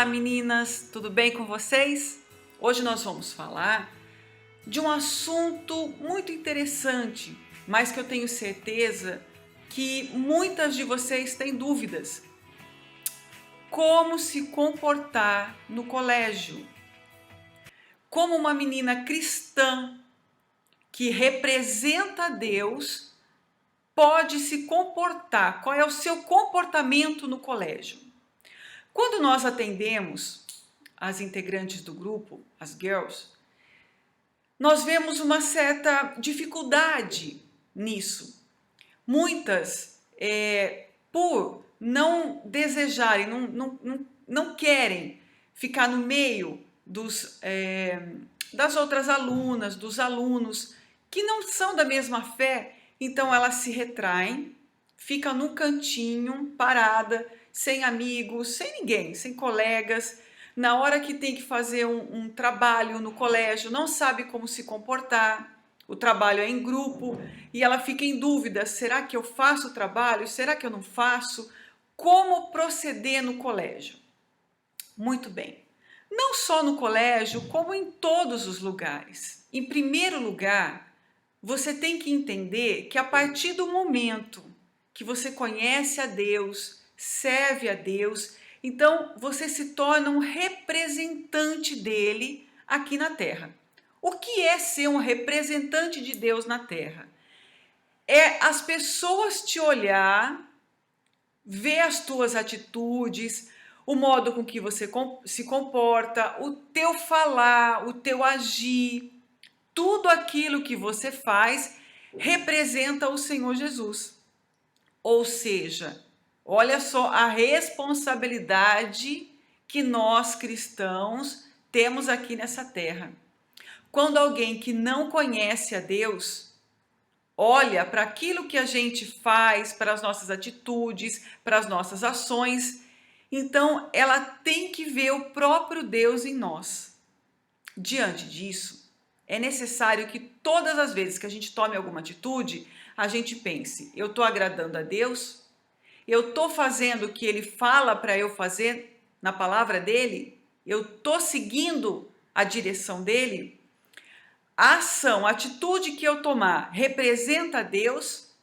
Olá meninas, tudo bem com vocês? Hoje nós vamos falar de um assunto muito interessante, mas que eu tenho certeza que muitas de vocês têm dúvidas. Como se comportar no colégio? Como uma menina cristã que representa Deus pode se comportar? Qual é o seu comportamento no colégio? Quando nós atendemos as integrantes do grupo, as girls, nós vemos uma certa dificuldade nisso. Muitas, por não desejarem, não querem ficar no meio das outras alunas, dos alunos que não são da mesma fé, então elas se retraem, ficam no cantinho, parada, sem amigos, sem ninguém, sem colegas. Na hora que tem que fazer um trabalho no colégio, não sabe como se comportar. O trabalho é em grupo e ela fica em dúvida: será que eu faço o trabalho? Será que eu não faço? Como proceder no colégio? Muito bem. Não só no colégio, como em todos os lugares. Em primeiro lugar, você tem que entender que a partir do momento que você conhece a Deus, serve a Deus, então você se torna um representante dele aqui na Terra. O que é ser um representante de Deus na Terra? É as pessoas te olhar, ver as tuas atitudes, o modo com que você se comporta, o teu falar, o teu agir, tudo aquilo que você faz representa o Senhor Jesus. Ou seja, olha só a responsabilidade que nós cristãos temos aqui nessa terra. Quando alguém que não conhece a Deus olha para aquilo que a gente faz, para as nossas atitudes, para as nossas ações, então ela tem que ver o próprio Deus em nós. Diante disso, é necessário que todas as vezes que a gente tome alguma atitude, a gente pense: eu estou agradando a Deus? Eu estou fazendo o que Ele fala para eu fazer na palavra dEle? Eu estou seguindo a direção dEle? A ação, a atitude que eu tomar representa a Deus?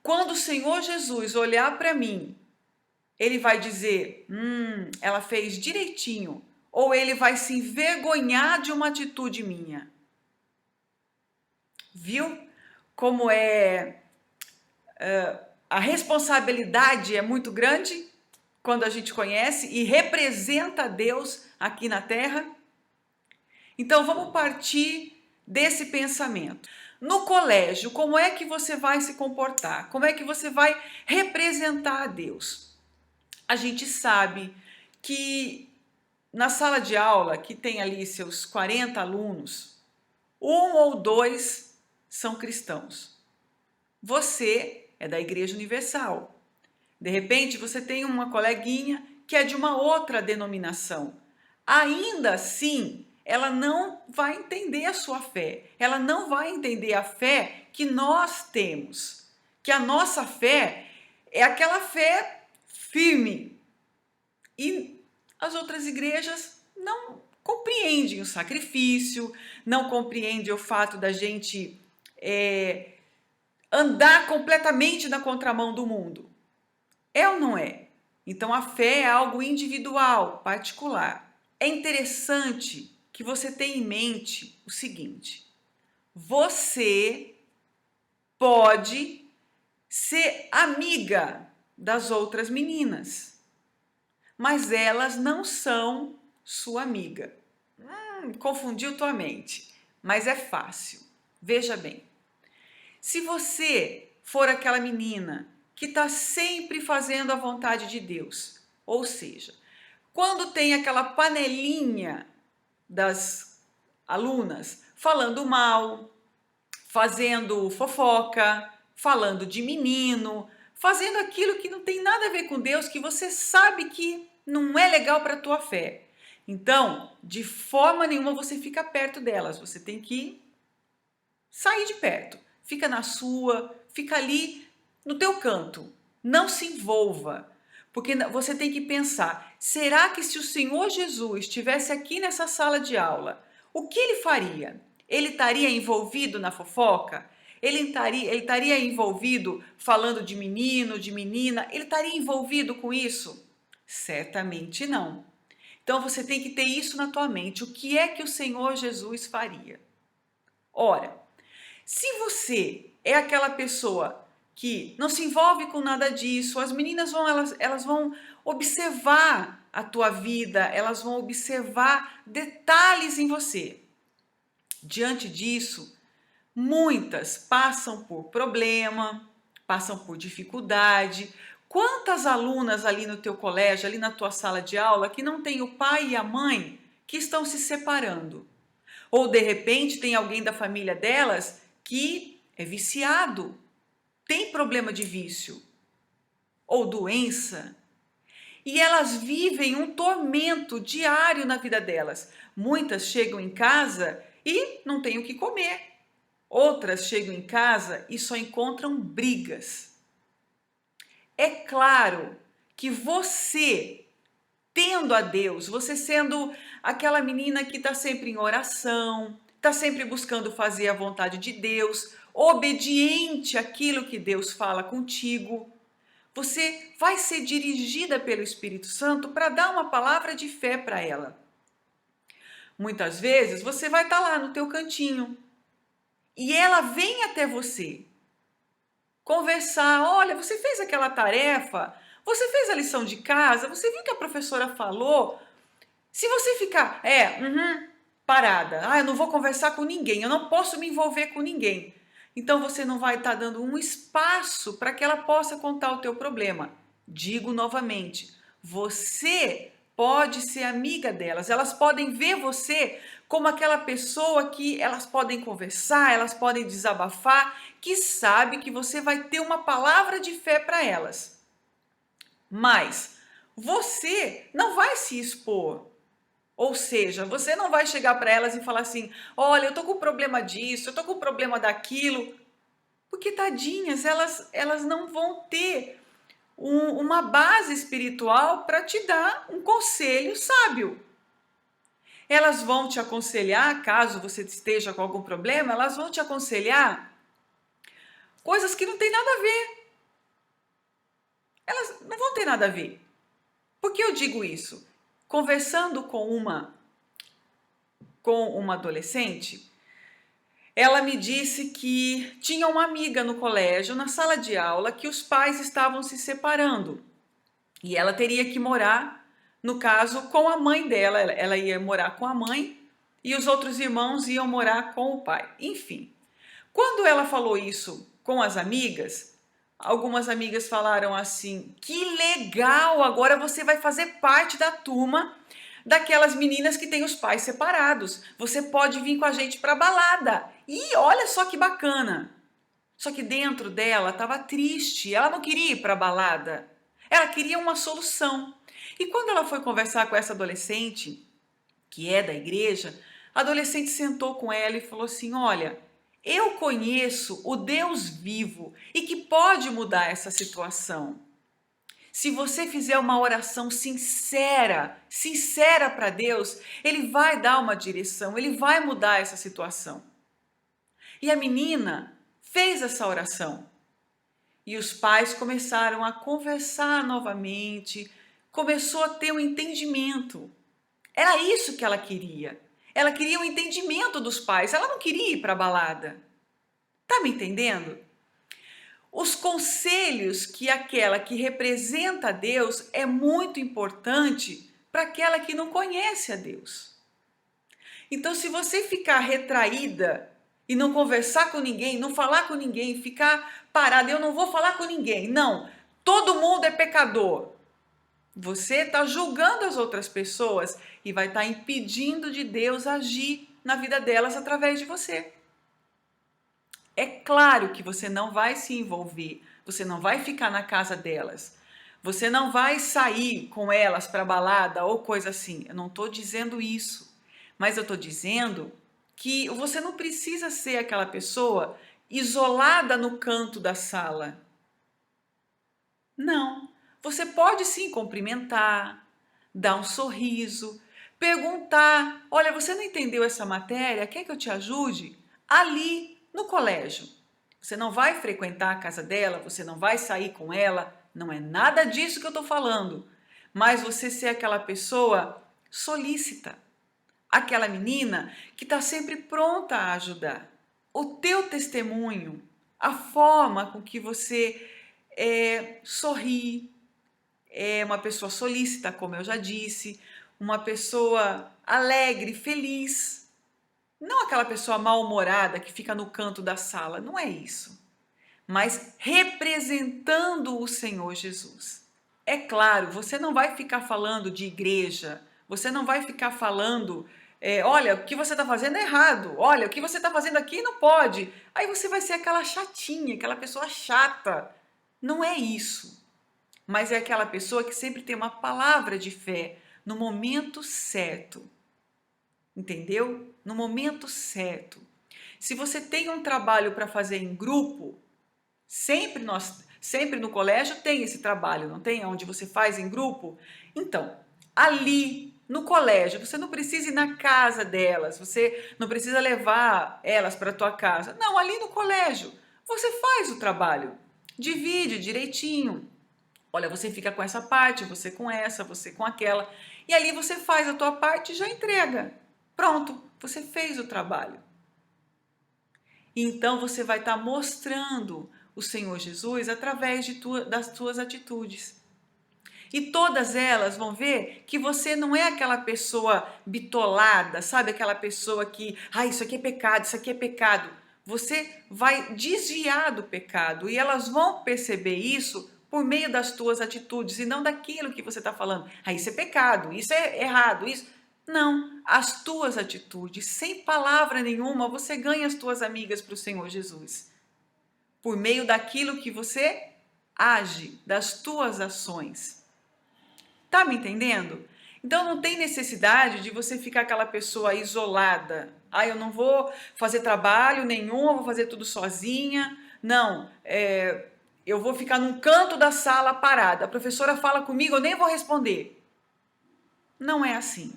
Quando o Senhor Jesus olhar para mim, Ele vai dizer: ela fez direitinho, ou Ele vai se envergonhar de uma atitude minha? Viu como a responsabilidade é muito grande quando a gente conhece e representa Deus aqui na Terra? Então vamos partir desse pensamento. No colégio, como é que você vai se comportar? Como é que você vai representar a Deus? A gente sabe que na sala de aula, que tem ali seus 40 alunos, um ou dois são cristãos. Você é da Igreja Universal. De repente, você tem uma coleguinha que é de uma outra denominação. Ainda assim, ela não vai entender a sua fé. Ela não vai entender a fé que nós temos. Que a nossa fé é aquela fé firme. E as outras igrejas não compreendem o sacrifício, não compreendem o fato da gente andar completamente na contramão do mundo. É ou não é? Então a fé é algo individual, particular. É interessante que você tenha em mente o seguinte: você pode ser amiga das outras meninas, mas elas não são sua amiga. Confundiu tua mente, mas é fácil. Veja bem, se você for aquela menina que está sempre fazendo a vontade de Deus, ou seja, quando tem aquela panelinha das alunas falando mal, fazendo fofoca, falando de menino, fazendo aquilo que não tem nada a ver com Deus, que você sabe que não é legal para a tua fé. Então, de forma nenhuma você fica perto delas, você tem que sair de perto. Fica na sua, fica ali no teu canto. Não se envolva, Porque você tem que pensar, será que se o Senhor Jesus estivesse aqui nessa sala de aula, o que ele faria? Ele estaria envolvido na fofoca? Ele estaria envolvido falando de menino, de menina? Ele estaria envolvido com isso? Certamente não. Então você tem que ter isso na tua mente. O que é que o Senhor Jesus faria? Ora, se você é aquela pessoa que não se envolve com nada disso, as meninas elas vão observar a tua vida, elas vão observar detalhes em você. Diante disso, muitas passam por problema, passam por dificuldade. Quantas alunas ali no teu colégio, ali na tua sala de aula, que não tem o pai e a mãe que estão se separando? Ou de repente tem alguém da família delas que é viciado, tem problema de vício ou doença, e elas vivem um tormento diário na vida delas. Muitas chegam em casa e não têm o que comer. Outras chegam em casa e só encontram brigas. É claro que você, tendo a Deus, você sendo aquela menina que está sempre em oração, está sempre buscando fazer a vontade de Deus, obediente àquilo que Deus fala contigo, você vai ser dirigida pelo Espírito Santo para dar uma palavra de fé para ela. Muitas vezes você vai estar lá no teu cantinho e ela vem até você conversar. Olha, você fez aquela tarefa? Você fez a lição de casa? Você viu que a professora falou? Se você ficar, parada, eu não vou conversar com ninguém, eu não posso me envolver com ninguém. Então você não vai estar dando um espaço para que ela possa contar o teu problema. Digo novamente, você pode ser amiga delas, elas podem ver você como aquela pessoa que elas podem conversar, elas podem desabafar, que sabe que você vai ter uma palavra de fé para elas. Mas você não vai se expor. Ou seja, você não vai chegar para elas e falar assim, olha, eu tô com problema disso, eu tô com problema daquilo. Porque, tadinhas, elas não vão ter uma base espiritual para te dar um conselho sábio. Elas vão te aconselhar, caso você esteja com algum problema, elas vão te aconselhar coisas que não tem nada a ver. Elas não vão ter nada a ver. Por que eu digo isso? Conversando com uma adolescente, ela me disse que tinha uma amiga no colégio, na sala de aula, que os pais estavam se separando. E ela teria que morar, no caso, com a mãe dela. Ela ia morar com a mãe e os outros irmãos iam morar com o pai. Enfim, quando ela falou isso com as amigas, algumas amigas falaram assim, que legal, agora você vai fazer parte da turma daquelas meninas que têm os pais separados. Você pode vir com a gente para balada. E olha só que bacana. Só que dentro dela estava triste, ela não queria ir para balada. Ela queria uma solução. E quando ela foi conversar com essa adolescente, que é da igreja, a adolescente sentou com ela e falou assim, olha, eu conheço o Deus vivo e que pode mudar essa situação. Se você fizer uma oração sincera para Deus, Ele vai dar uma direção, Ele vai mudar essa situação. E a menina fez essa oração. E os pais começaram a conversar novamente, começou a ter um entendimento. Era isso que ela queria. Ela queria um entendimento dos pais, ela não queria ir para a balada. Tá me entendendo? Os conselhos que aquela que representa a Deus é muito importante para aquela que não conhece a Deus. Então, se você ficar retraída e não conversar com ninguém, não falar com ninguém, ficar parada, eu não vou falar com ninguém, não, todo mundo é pecador. Você está julgando as outras pessoas e vai estar impedindo de Deus agir na vida delas através de você. É claro que você não vai se envolver, você não vai ficar na casa delas, você não vai sair com elas para balada ou coisa assim. Eu não estou dizendo isso, mas eu estou dizendo que você não precisa ser aquela pessoa isolada no canto da sala. Não, Você pode sim cumprimentar, dar um sorriso, perguntar: olha, você não entendeu essa matéria? Quer que eu te ajude? Ali no colégio. Você não vai frequentar a casa dela, você não vai sair com ela, não é nada disso que eu estou falando. Mas você ser aquela pessoa solícita, aquela menina que está sempre pronta a ajudar. O teu testemunho, a forma com que você sorri, é uma pessoa solícita, como eu já disse, uma pessoa alegre, feliz. Não aquela pessoa mal-humorada que fica no canto da sala, não é isso. Mas representando o Senhor Jesus. É claro, você não vai ficar falando de igreja, você não vai ficar falando, olha, o que você está fazendo é errado, olha, o que você está fazendo aqui não pode. Aí você vai ser aquela chatinha, aquela pessoa chata. Não é isso. Mas é aquela pessoa que sempre tem uma palavra de fé no momento certo. Entendeu? No momento certo. Se você tem um trabalho para fazer em grupo, sempre no colégio tem esse trabalho, não tem? Onde você faz em grupo? Então, ali no colégio, você não precisa ir na casa delas, você não precisa levar elas para a tua casa. Não, ali no colégio, você faz o trabalho. Divide direitinho. Olha, você fica com essa parte, você com essa, você com aquela. E ali você faz a tua parte e já entrega. Pronto, você fez o trabalho. Então você vai estar mostrando o Senhor Jesus através das tuas atitudes. E todas elas vão ver que você não é aquela pessoa bitolada, sabe? Aquela pessoa que, isso aqui é pecado, isso aqui é pecado. Você vai desviar do pecado e elas vão perceber isso por meio das tuas atitudes e não daquilo que você está falando. Isso é pecado, isso é errado, isso. Não, as tuas atitudes, sem palavra nenhuma, você ganha as tuas amigas para o Senhor Jesus. Por meio daquilo que você age, das tuas ações. Tá me entendendo? Então não tem necessidade de você ficar aquela pessoa isolada. Eu não vou fazer trabalho nenhum, eu vou fazer tudo sozinha. Não, eu vou ficar num canto da sala parada. A professora fala comigo, eu nem vou responder. Não é assim.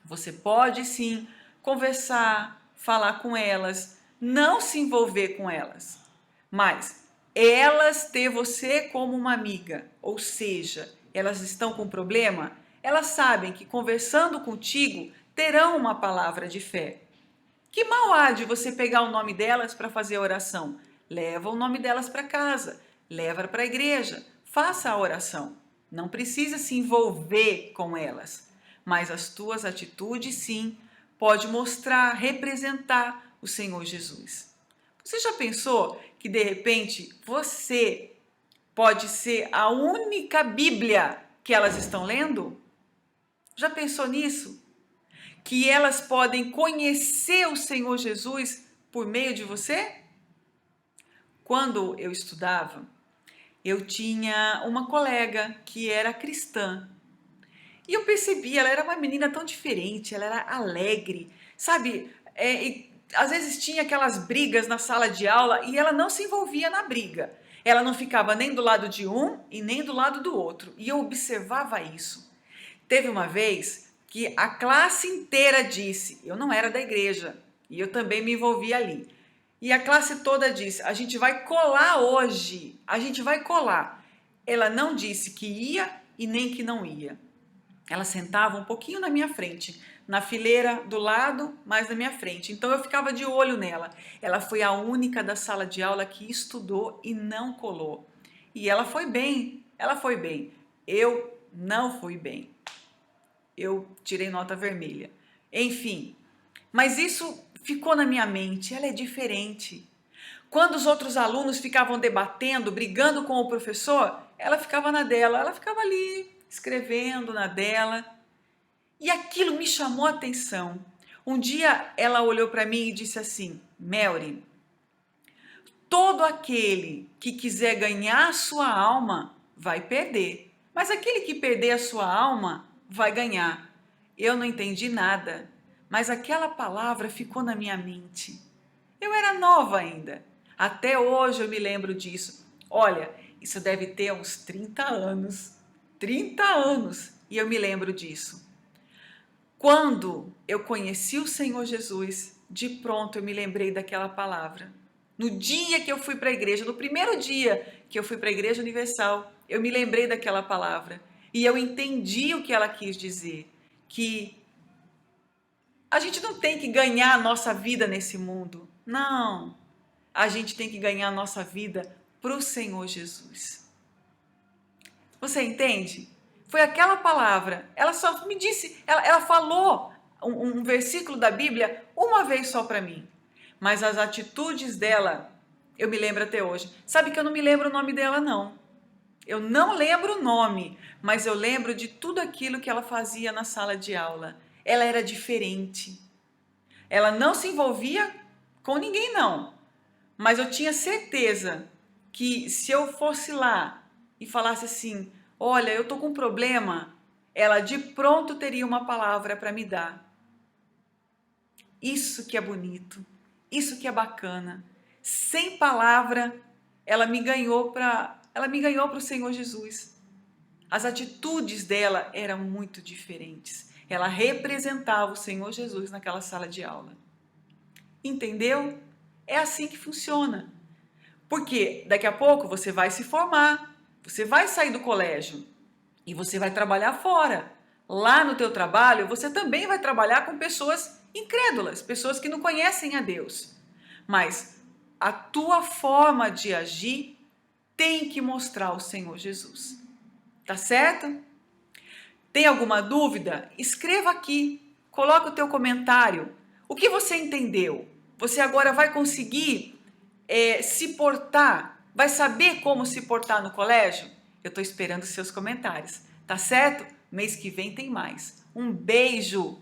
Você pode sim conversar, falar com elas, não se envolver com elas, mas elas ter você como uma amiga, ou seja, elas estão com problema, elas sabem que conversando contigo terão uma palavra de fé. Que mal há de você pegar o nome delas para fazer a oração? Leva o nome delas para casa, leva para a igreja, faça a oração. Não precisa se envolver com elas, mas as tuas atitudes sim pode mostrar, representar o Senhor Jesus. Você já pensou que de repente você pode ser a única Bíblia que elas estão lendo? Já pensou nisso? Que elas podem conhecer o Senhor Jesus por meio de você? Quando eu estudava, eu tinha uma colega que era cristã. E eu percebi, ela era uma menina tão diferente, ela era alegre, sabe? Às vezes tinha aquelas brigas na sala de aula e ela não se envolvia na briga. Ela não ficava nem do lado de um e nem do lado do outro. E eu observava isso. Teve uma vez que a classe inteira disse, eu não era da igreja e eu também me envolvi ali. E a classe toda disse, a gente vai colar hoje, a gente vai colar. Ela não disse que ia e nem que não ia. Ela sentava um pouquinho na minha frente, na fileira do lado, mas na minha frente. Então eu ficava de olho nela. Ela foi a única da sala de aula que estudou e não colou. E ela foi bem, ela foi bem. Eu não fui bem. Eu tirei nota vermelha. Enfim, mas isso ficou na minha mente, ela é diferente. Quando os outros alunos ficavam debatendo, brigando com o professor, ela ficava na dela, ela ficava ali, escrevendo na dela. E aquilo me chamou a atenção. Um dia ela olhou para mim e disse assim, Melry, todo aquele que quiser ganhar a sua alma vai perder, mas aquele que perder a sua alma vai ganhar. Eu não entendi nada, mas aquela palavra ficou na minha mente. Eu era nova ainda. Até hoje eu me lembro disso. Olha, Isso deve ter uns 30 anos. 30 anos. E eu me lembro disso. Quando eu conheci o Senhor Jesus, de pronto eu me lembrei daquela palavra. No dia que eu fui para a igreja, no primeiro dia que eu fui para a Igreja Universal, eu me lembrei daquela palavra. E eu entendi o que ela quis dizer. Que a gente não tem que ganhar a nossa vida nesse mundo. Não. A gente tem que ganhar a nossa vida para o Senhor Jesus. Você entende? Foi aquela palavra. Ela só me disse, ela falou um versículo da Bíblia uma vez só para mim. Mas as atitudes dela, eu me lembro até hoje. Sabe que eu não me lembro o nome dela, não. Eu não lembro o nome, mas eu lembro de tudo aquilo que ela fazia na sala de aula. Ela era diferente. Ela não se envolvia com ninguém, não. Mas eu tinha certeza que se eu fosse lá e falasse assim, olha, eu tô com um problema, ela de pronto teria uma palavra para me dar. Isso que é bonito, isso que é bacana. Sem palavra, ela me ganhou para o Senhor Jesus. As atitudes dela eram muito diferentes. Ela representava o Senhor Jesus naquela sala de aula. Entendeu? É assim que funciona. Porque daqui a pouco você vai se formar, você vai sair do colégio e você vai trabalhar fora. Lá no teu trabalho, você também vai trabalhar com pessoas incrédulas, pessoas que não conhecem a Deus. Mas a tua forma de agir tem que mostrar o Senhor Jesus. Tá certo? Tem alguma dúvida? Escreva aqui, coloca o teu comentário. O que você entendeu? Você agora vai conseguir se portar? Vai saber como se portar no colégio? Eu estou esperando os seus comentários, tá certo? Mês que vem tem mais. Um beijo!